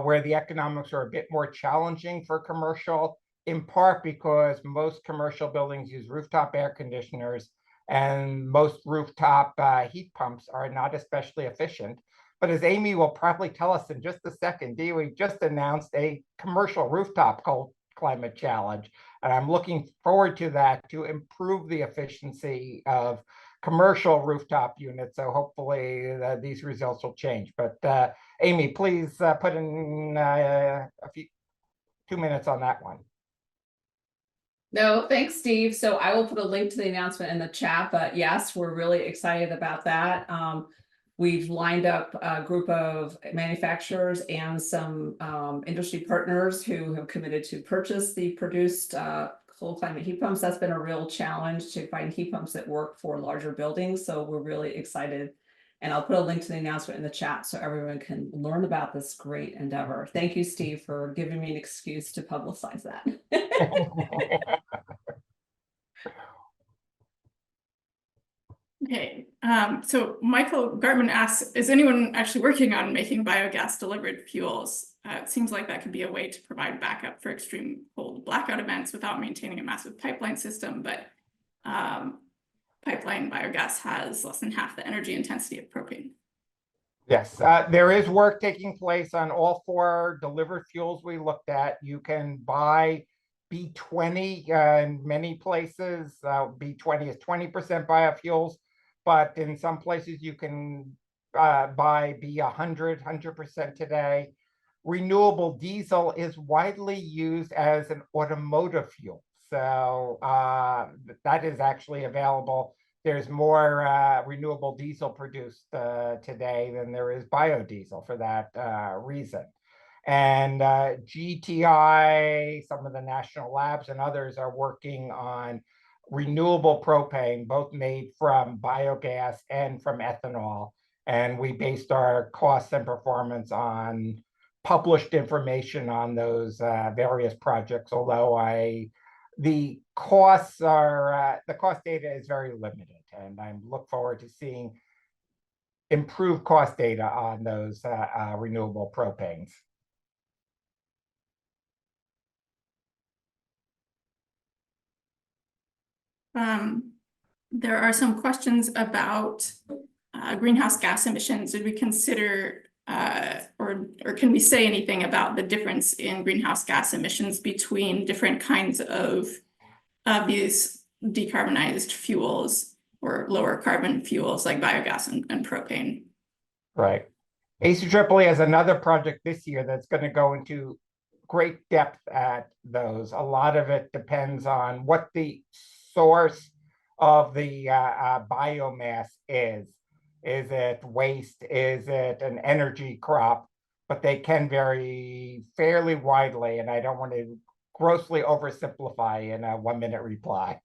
where the economics are a bit more challenging for commercial, in part because most commercial buildings use rooftop air conditioners, and most rooftop heat pumps are not especially efficient. But as Amy will probably tell us in just a second, we just announced a commercial rooftop cold climate challenge. And I'm looking forward to that to improve the efficiency of commercial rooftop units. So hopefully these results will change. But Amy, please put in a few 2 minutes on that one. No, thanks, Steve. So I will put a link to the announcement in the chat, but yes, we're really excited about that. We've lined up a group of manufacturers and some industry partners who have committed to purchase the produced cold climate heat pumps. That's been a real challenge to find heat pumps that work for larger buildings. So we're really excited. And I'll put a link to the announcement in the chat so everyone can learn about this great endeavor. Thank you, Steve, for giving me an excuse to publicize that. Okay, so Michael Gartman asks, is anyone actually working on making biogas delivered fuels? It seems like that could be a way to provide backup for extreme cold blackout events without maintaining a massive pipeline system, but pipeline biogas has less than half the energy intensity of propane. Yes, there is work taking place on all 4 delivered fuels we looked at. You can buy B20 in many places. B20 is 20% biofuels, but in some places you can buy B100, 100% today. Renewable diesel is widely used as an automotive fuel. So that is actually available. There's more renewable diesel produced today than there is biodiesel for that reason. And GTI, some of the national labs and others are working on renewable propane, both made from biogas and from ethanol. And we based our costs and performance on published information on those various projects, although the cost data is very limited, and I look forward to seeing improved cost data on those renewable propanes. There are some questions about greenhouse gas emissions. Did we consider or can we say anything about the difference in greenhouse gas emissions between different kinds of these decarbonized fuels or lower carbon fuels like biogas and propane? Right. ACEEE has another project this year that's going to go into great depth at those. A lot of it depends on what the source of the biomass is. Is it waste? Is it an energy crop? But they can vary fairly widely, and I don't want to grossly oversimplify in a 1-minute reply.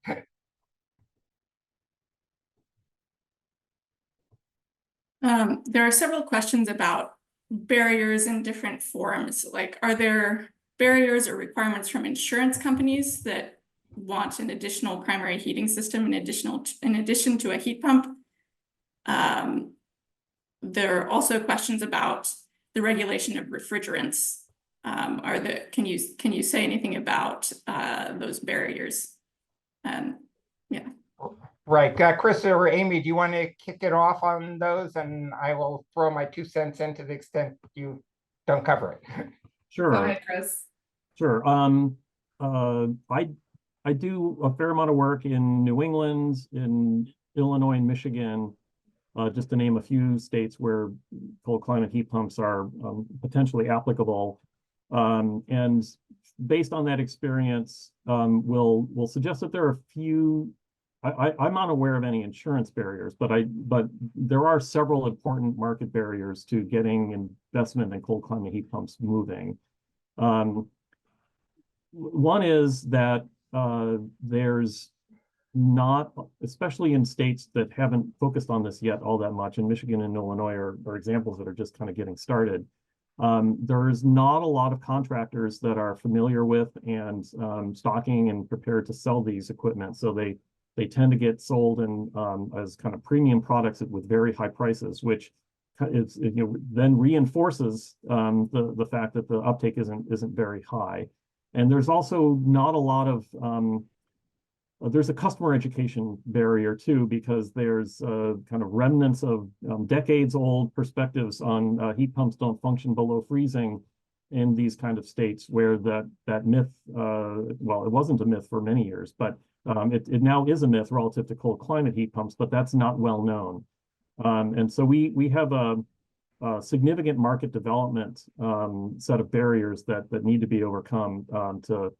There are several questions about barriers in different forms. Like, are there barriers or requirements from insurance companies that want an additional primary heating system in addition to a heat pump? There are also questions about the regulation of refrigerants. Can you say anything about those barriers? Yeah. Right, Chris or Amy, do you want to kick it off on those, and I will throw my 2 cents in to the extent you don't cover it. Go Sure. ahead, Chris. Sure. I do a fair amount of work in New England, in Illinois and Michigan, just to name a few states where cold climate heat pumps are potentially applicable. And based on that experience, we'll suggest that there are a few. I'm unaware of any insurance barriers, but there are several important market barriers to getting investment in cold climate heat pumps moving. One is that there's not, especially in states that haven't focused on this yet all that much, and Michigan and Illinois are examples that are just kind of getting started. There's not a lot of contractors that are familiar with and stocking and prepared to sell these equipment. So they tend to get sold in as kind of premium products with very high prices, which is, then reinforces the fact that the uptake isn't very high. And there's also not a lot of there's a customer education barrier too, because there's kind of remnants of decades old perspectives on heat pumps don't function below freezing in these kind of states, where that myth, well, it wasn't a myth for many years, but it now is a myth relative to cold climate heat pumps, but that's not well known. And so we have a significant market development set of barriers that need to be overcome to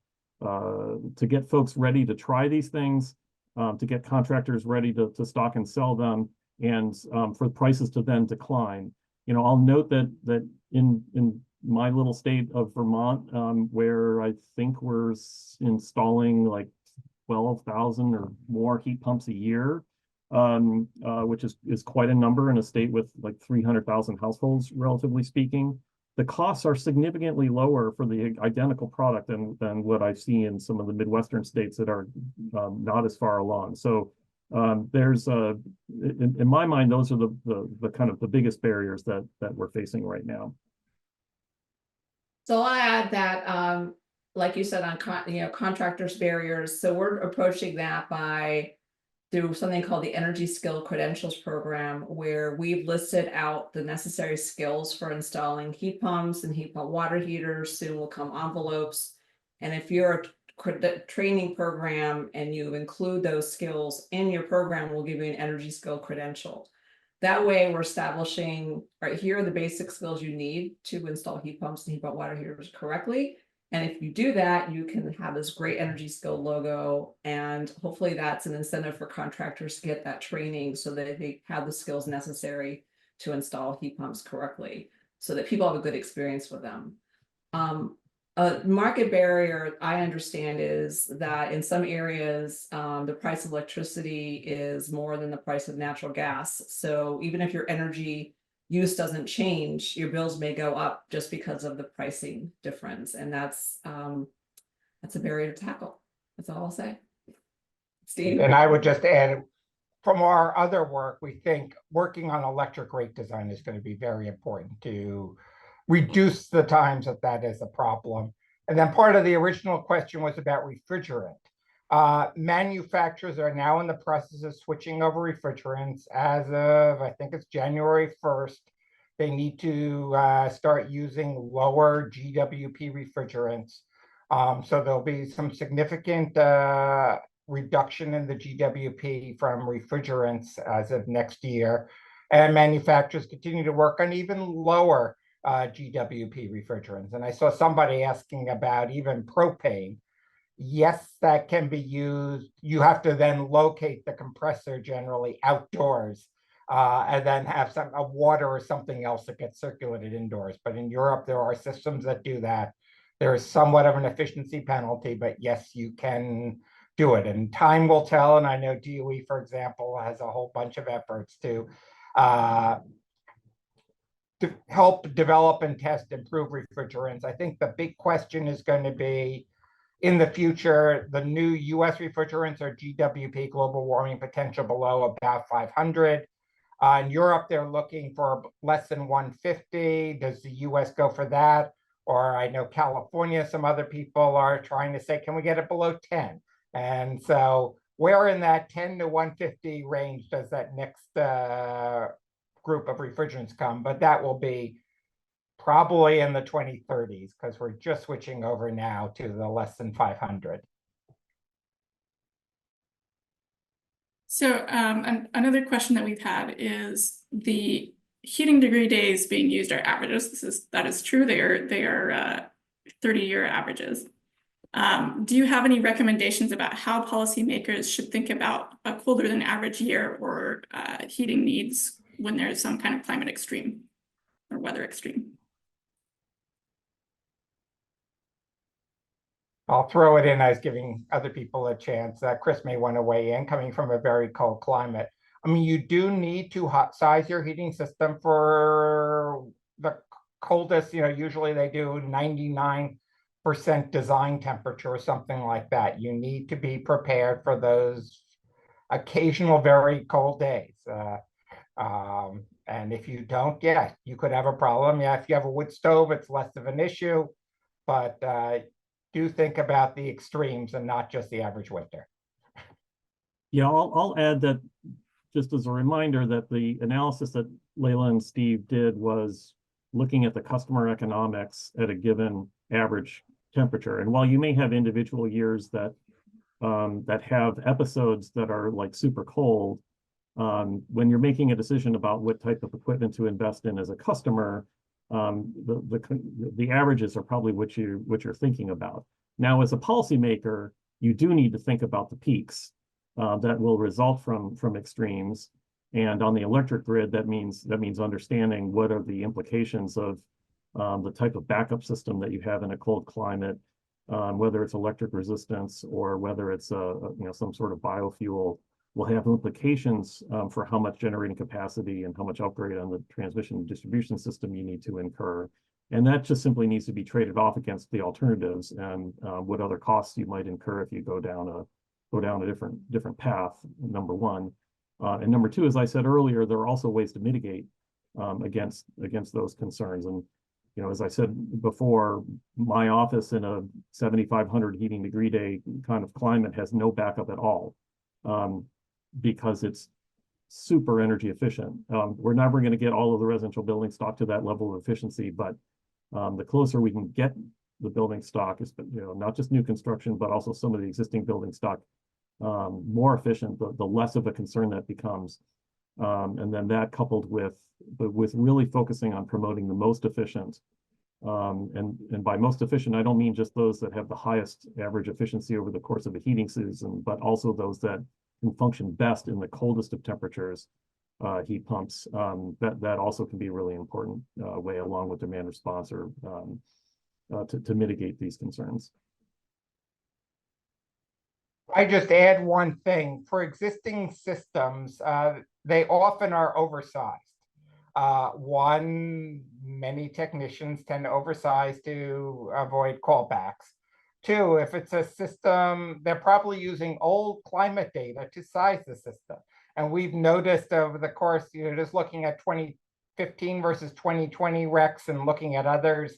get folks ready to try these things, to get contractors ready to stock and sell them, and for prices to then decline. I'll note that in my little state of Vermont, where I think we're installing like 12,000 or more heat pumps a year, which is quite a number in a state with like 300,000 households, relatively speaking. The costs are significantly lower for the identical product than what I've seen in some of the Midwestern states that are not as far along. So there's in my mind, those are the kind of the biggest barriers that we're facing right now. So I'll add that, like you said, on contractors' barriers. So we're approaching that through something called the Energy Skill Credentials Program, where we've listed out the necessary skills for installing heat pumps and heat pump water heaters. Soon will come envelopes. And if you're a training program and you include those skills in your program, we'll give you an Energy Skill Credential. That way we're establishing, right, here are the basic skills you need to install heat pumps and heat pump water heaters correctly. And if you do that, you can have this great Energy Skill logo, and hopefully that's an incentive for contractors to get that training so that they have the skills necessary to install heat pumps correctly, so that people have a good experience with them. A market barrier I understand is that in some areas, the price of electricity is more than the price of natural gas. So even if your energy use doesn't change, your bills may go up just because of the pricing difference. And that's a barrier to tackle. That's all I'll say. Steve? And I would just add, from our other work, we think working on electric rate design is going to be very important to reduce the times that is a problem. And then part of the original question was about refrigerant. Manufacturers are now in the process of switching over refrigerants. As of, I think it's January 1st, they need to start using lower GWP refrigerants. So there'll be some significant reduction in the GWP from refrigerants as of next year. And manufacturers continue to work on even lower GWP refrigerants. And I saw somebody asking about even propane. Yes, that can be used. You have to then locate the compressor generally outdoors and then have a water or something else that gets circulated indoors. But in Europe, there are systems that do that. There is somewhat of an efficiency penalty, but yes, you can do it. And time will tell. And I know DOE, for example, has a whole bunch of efforts to help develop and test improved refrigerants. I think the big question is going to be, in the future, the new US refrigerants are GWP, global warming potential, below about 500. In Europe, they're looking for less than 150. Does the US go for that? Or I know California, some other people are trying to say, can we get it below 10? And so where in that 10 to 150 range does that next group of refrigerants come? But that will be probably in the 2030s, because we're just switching over now to the less than 500. So another question that we've had is the heating degree days being used are averages. That is true. They are 30-year averages. Do you have any recommendations about how policymakers should think about a colder than average year or heating needs when there's some kind of climate extreme or weather extreme? I'll throw it in as giving other people a chance. Chris may want to weigh in, coming from a very cold climate. I mean, you do need to hot size your heating system for the coldest, usually they do 99% design temperature or something like that. You need to be prepared for those occasional very cold days. And if you don't, you could have a problem. If you have a wood stove, it's less of an issue, but do think about the extremes and not just the average winter. Yeah, I'll add that just as a reminder that the analysis that Layla and Steve did was looking at the customer economics at a given average temperature. And while you may have individual years that have episodes that are like super cold, when you're making a decision about what type of equipment to invest in as a customer, the averages are probably what you're thinking about. Now, as a policymaker, you do need to think about the peaks that will result from extremes. And on the electric grid, that means understanding what are the implications of the type of backup system that you have in a cold climate, whether it's electric resistance or whether it's some sort of biofuel, will have implications for how much generating capacity and how much upgrade on the transmission and distribution system you need to incur. And that just simply needs to be traded off against the alternatives and what other costs you might incur if you go down a different path, number one. And number two, as I said earlier, there are also ways to mitigate against those concerns. And as I said before, my office in a 7,500 heating degree day kind of climate has no backup at all. Because it's super energy efficient. We're never going to get all of the residential building stock to that level of efficiency, but the closer we can get the building stock, is not just new construction, but also some of the existing building stock more efficient, the less of a concern that becomes. And then that coupled with really focusing on promoting the most efficient. And by most efficient, I don't mean just those that have the highest average efficiency over the course of a heating season, but also those that can function best in the coldest of temperatures, heat pumps. That also can be a really important way, along with demand response, or to mitigate these concerns. I just add one thing. For existing systems, they often are oversized. Many technicians tend to oversize to avoid callbacks. Two, if it's a system, they're probably using old climate data to size the system. And we've noticed over the course, just looking at 2015 versus 2020 recs and looking at others,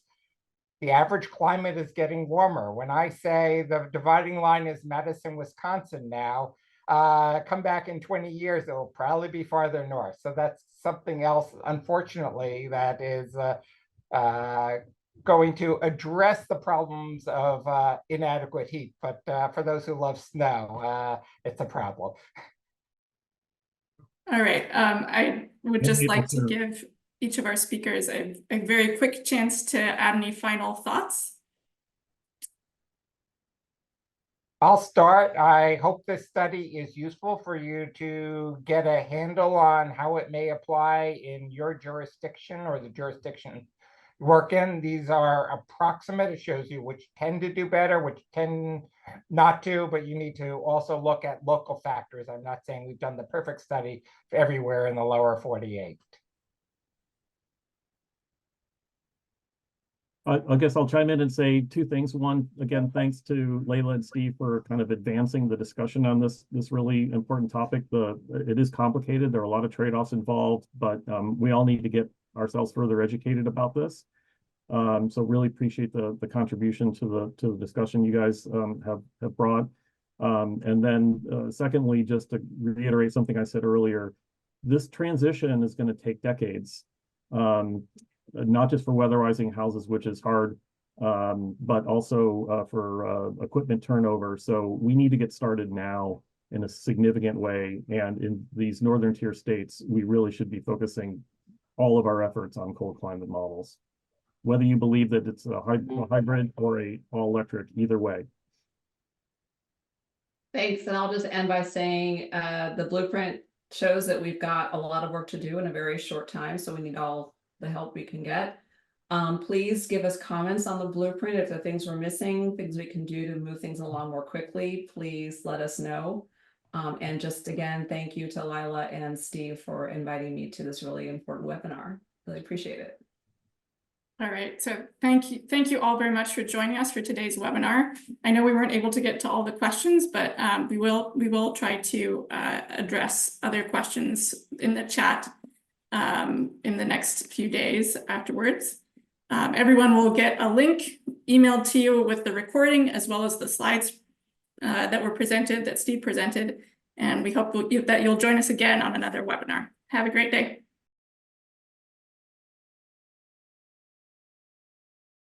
the average climate is getting warmer. When I say the dividing line is Madison, Wisconsin now, come back in 20 years, it will probably be farther north. So that's something else, unfortunately, that is going to address the problems of inadequate heat. But for those who love snow, it's a problem. All right. I would just like to give each of our speakers a very quick chance to add any final thoughts. I'll start. I hope this study is useful for you to get a handle on how it may apply in your jurisdiction or the jurisdiction work in. These are approximate. It shows you which tend to do better, which tend not to, but you need to also look at local factors. I'm not saying we've done the perfect study everywhere in the lower 48. I guess I'll chime in and say two things. One, again, thanks to Layla and Steve for kind of advancing the discussion on this really important topic. It is complicated. There are a lot of trade-offs involved, but we all need to get ourselves further educated about this. So really appreciate the contribution to the discussion you guys have brought. And then secondly, just to reiterate something I said earlier, this transition is going to take decades. not just for weatherizing houses, which is hard, but also for equipment turnover. So we need to get started now in a significant way. And in these northern tier states, we really should be focusing all of our efforts on cold climate models, whether you believe that it's a hybrid or a all electric, either way. Thanks, and I'll just end by saying the blueprint shows that we've got a lot of work to do in a very short time, so we need all the help we can get. Please give us comments on the blueprint. If there are things we're missing, things we can do to move things along more quickly, please let us know. And just again, thank you to Lila and Steve for inviting me to this really important webinar. Really appreciate it. All right, so thank you all very much for joining us for today's webinar. I know we weren't able to get to all the questions, but we will try to address other questions in the chat in the next few days afterwards. Everyone will get a link emailed to you with the recording as well as the slides that were presented, that Steve presented, and we hope that you'll join us again on another webinar. Have a great day.